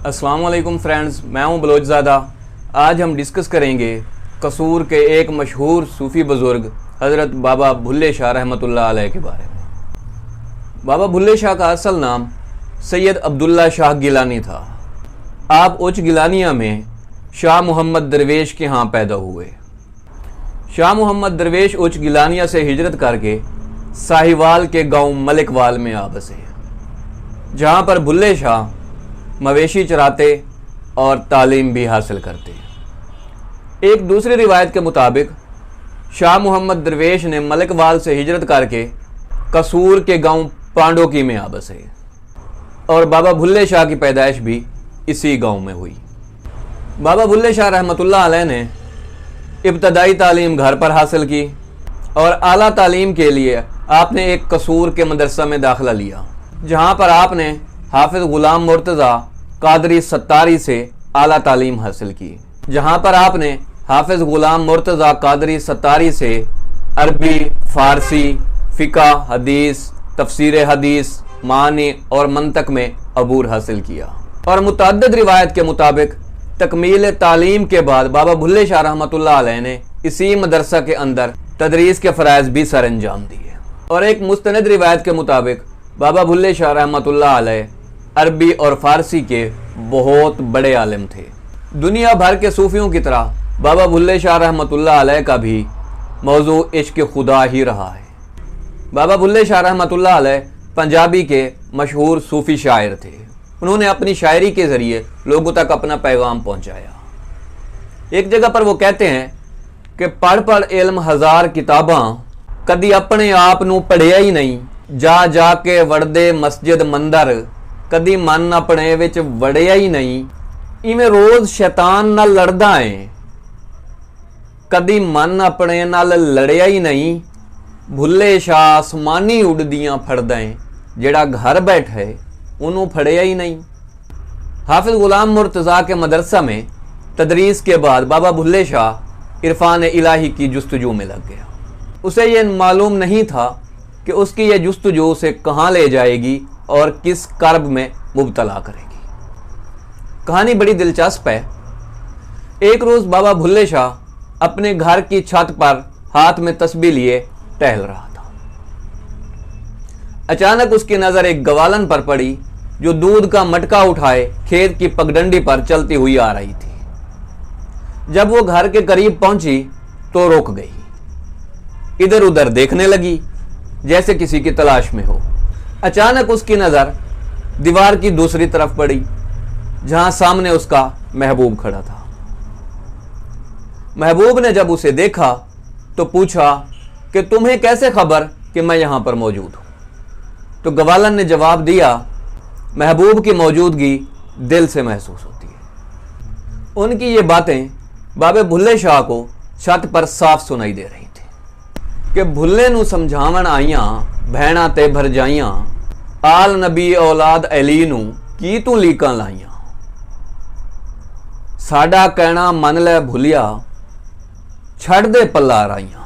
अस्सलाम वालेकुम फ्रेंड्स, मैं हूं बलोचज़ादा। आज हम डिस्कस करेंगे कसूर के एक मशहूर सूफ़ी बुज़ुर्ग हज़रत बाबा भुल्ले शाह रहमतुल्लाह अलैह के बारे में। बाबा भुल्ले शाह का असल नाम सैयद अब्दुल्ला शाह गिलानी था। आप उच्च गिलानिया में शाह मोहम्मद दरवेश के यहाँ पैदा हुए। शाह मोहम्मद दरवेश उच्च गिलानिया से हिजरत करके साहिवाल के गांव मलिकवाल में आ बसे, जहाँ पर भुल्ले शाह मवेशी चराते और तालीम भी हासिल करते। एक दूसरी रिवायत के मुताबिक शाह मोहम्मद दरवेश ने मलिकवाल से हिजरत करके कसूर के गांव पांडोकी में आ बसे और बाबा भुल्ले शाह की पैदाइश भी इसी गांव में हुई। बाबा भुल्ले शाह रहमतुल्लाह अलैह ने इब्तदाई तालीम घर पर हासिल की और आला तालीम के लिए आपने एक कसूर के मदरसा में दाखिला लिया, जहाँ पर आपने हाफिज गुलाम मुर्तज़ा कादरी सत्तारी से आला तालीम हासिल की। जहाँ पर आपने हाफिज गुलाम मुर्तज़ा कादरी सत्तारी से अरबी, फ़ारसी, फ़िक़ा, हदीस, तफसीर हदीस, मानी और मंतक में अबूर हासिल किया। और मुतअद्दिद रिवायत के मुताबिक तकमील तालीम के बाद बाबा भुल्ले शाह रहमतुल्लाह अलैह ने इसी मदरसा के अंदर तदरीस के फ़राइज़ भी सर अंजाम दिए। और एक मुस्तनद रिवायत के मुताबिक बाबा भुल्ले शाह रहमतुल्लाह अलैह अरबी और फ़ारसी के बहुत बड़े आलिम थे। दुनिया भर के सूफियों की तरह बाबा भुल्ले शाह रहमतुल्लाह अलैह का भी मौजू इश्क़ खुदा ही रहा है। बाबा भुल्ले शाह रहमतुल्लाह अलैह पंजाबी के मशहूर सूफ़ी शायर थे। उन्होंने अपनी शायरी के ज़रिए लोगों तक अपना पैगाम पहुँचाया। एक जगह पर वो कहते हैं कि पढ़ पढ़ इल्म हज़ार किताबां, कदी अपने आप नूं पढ़िया ही नहीं, जा जा के वड़दे मस्जिद मंदर, कदी मन अपने विच वड़िया ही नहीं, इवें रोज़ शैतान नाल लड़दा है, कदी मन अपने नाल लड़िया ही नहीं, भुल्ले शाह आसमानी उड़दियां फड़दा है, जेड़ा घर बैठे उन्हों फड़िया ही नहीं। हाफिज गुलाम मुर्तज़ा के मदरसा में तदरीस के बाद बाबा भुल्ले शाह इरफान इलाही की जुस्तजू में लग गया। उसे ये मालूम नहीं था कि उसकी ये जुस्तजू उसे कहाँ ले जाएगी और किस कर्ब में मुब्तला करेगी। कहानी बड़ी दिलचस्प है। एक रोज़ बाबा भुल्ले शाह अपने घर की छत पर हाथ में तस्बीह लिए टहल रहा था। अचानक उसकी नज़र एक गवालन पर पड़ी जो दूध का मटका उठाए खेत की पगडंडी पर चलती हुई आ रही थी। जब वो घर के करीब पहुंची तो रुक गई, इधर उधर देखने लगी जैसे किसी की तलाश में हो। अचानक उसकी नज़र दीवार की दूसरी तरफ पड़ी, जहां सामने उसका महबूब खड़ा था। महबूब ने जब उसे देखा तो पूछा कि तुम्हें कैसे खबर कि मैं यहां पर मौजूद हूं? तो गवालन ने जवाब दिया, महबूब की मौजूदगी दिल से महसूस होती है। उनकी ये बातें बाबे भुल्ले शाह को छत पर साफ सुनाई दे रही थी कि भुल्ले नू समझावन आइयां भैणा ते भरजाइयां, आल नबी औलाद अली नू की तू लीकां लाइयां, साडा कहना मन ले भुलिया, छड़ दे पल्ला राइयां।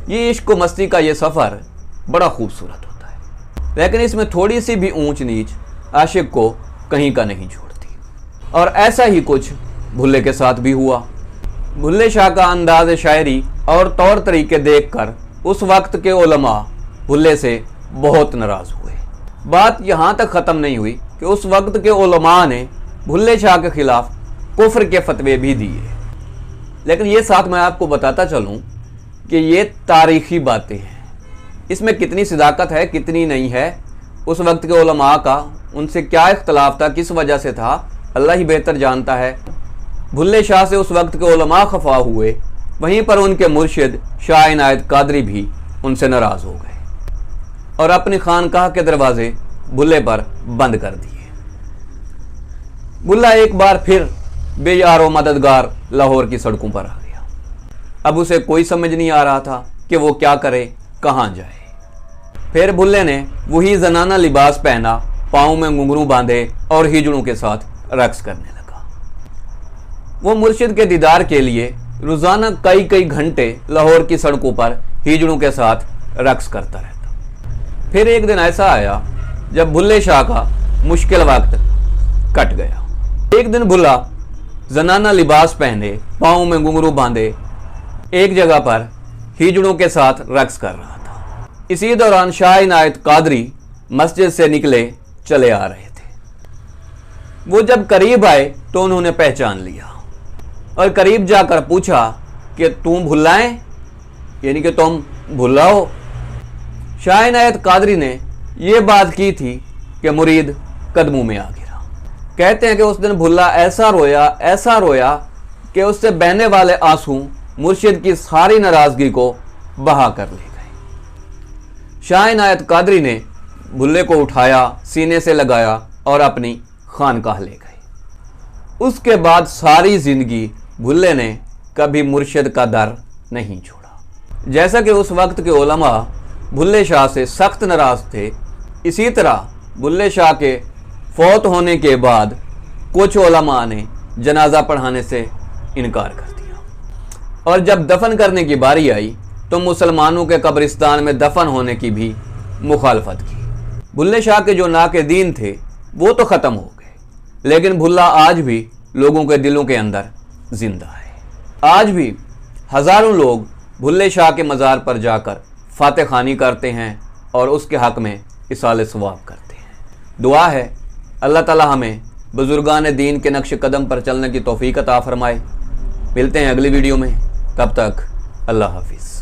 ये इश्क मस्ती का ये सफ़र बड़ा खूबसूरत होता है, लेकिन इसमें थोड़ी सी भी ऊंच नीच आशिक को कहीं का नहीं छोड़ती। और ऐसा ही कुछ भुल्ले के साथ भी हुआ। भुल्ले शाह का अंदाज शायरी और तौर तरीके देखकर उस वक्त के उलमा भुल्ले से बहुत नाराज़ हुए। बात यहाँ तक ख़त्म नहीं हुई कि उस वक्त के उलमा ने भुल्ले शाह के ख़िलाफ़ कुफ्र के फतवे भी दिए। लेकिन ये साथ मैं आपको बताता चलूँ कि ये तारीख़ी बातें हैं, इसमें कितनी सदाकत है कितनी नहीं है, उस वक्त के उलमा का उनसे क्या इख्तलाफ था, किस वजह से था, अल्लाह ही बेहतर जानता है। भुल्ले शाह से उस वक्त के उलमा खफा हुए, वहीं पर उनके मुर्शिद शाह इनायत कादरी भी उनसे नाराज़ हो गए और अपनी खानकाह के दरवाजे भुल्ले पर बंद कर दिए। भुल्ला एक बार फिर बेयारो मददगार लाहौर की सड़कों पर आ गया। अब उसे कोई समझ नहीं आ रहा था कि वो क्या करे, कहाँ जाए। फिर भुल्ले ने वही जनाना लिबास पहना, पाँव में घुंघरू बांधे और हिजड़ों के साथ रक्स करने लगा। वो मुर्शिद के दीदार के लिए रोज़ाना कई कई घंटे लाहौर की सड़कों पर हिजड़ों के साथ रक्स करता रहता। फिर एक दिन ऐसा आया जब भुल्ले शाह का मुश्किल वक्त कट गया। एक दिन भुल्ला जनाना लिबास पहने, पाँव में घुंघरू बांधे, एक जगह पर हिजड़ों के साथ रक्स कर रहा था। इसी दौरान शाह इनायत कादरी मस्जिद से निकले चले आ रहे थे। वो जब करीब आए तो उन्होंने पहचान लिया और करीब जाकर पूछा कि तुम भुल्ला है, यानी कि तुम भुल्ला हो। शाह इनायत कादरी ने ये बात की थी कि मुरीद कदमों में आ गिरा। कहते हैं कि उस दिन भुल्ला ऐसा रोया कि उससे बहने वाले आंसू मुर्शिद की सारी नाराजगी को बहा कर ले गए। शाह इनायत कादरी ने भुल्ले को उठाया, सीने से लगाया और अपनी खानकाह ले गए। उसके बाद सारी जिंदगी भुल्ले ने कभी मुर्शिद का दर नहीं छोड़ा। जैसा कि उस वक्त के उलमा भुल्ले शाह से सख्त नाराज थे, इसी तरह भुल्ले शाह के फौत होने के बाद कुछ उलमा ने जनाजा पढ़ाने से इनकार कर दिया और जब दफन करने की बारी आई तो मुसलमानों के कब्रिस्तान में दफन होने की भी मुखालफत की। भुल्ले शाह के जो नाके दीन थे वो तो ख़त्म हो गए, लेकिन भुल्ला आज भी लोगों के दिलों के अंदर जिंदा है। आज भी हज़ारों लोग भुल्ले शाह के मज़ार पर जाकर फातह खानी करते हैं और उसके हक़ में इसाले सवाब करते हैं। दुआ है अल्लाह ताला हमें बुजुर्गान दीन के नक्श कदम पर चलने की तौफीक अता फरमाए। मिलते हैं अगली वीडियो में, तब तक अल्लाह हाफिज़।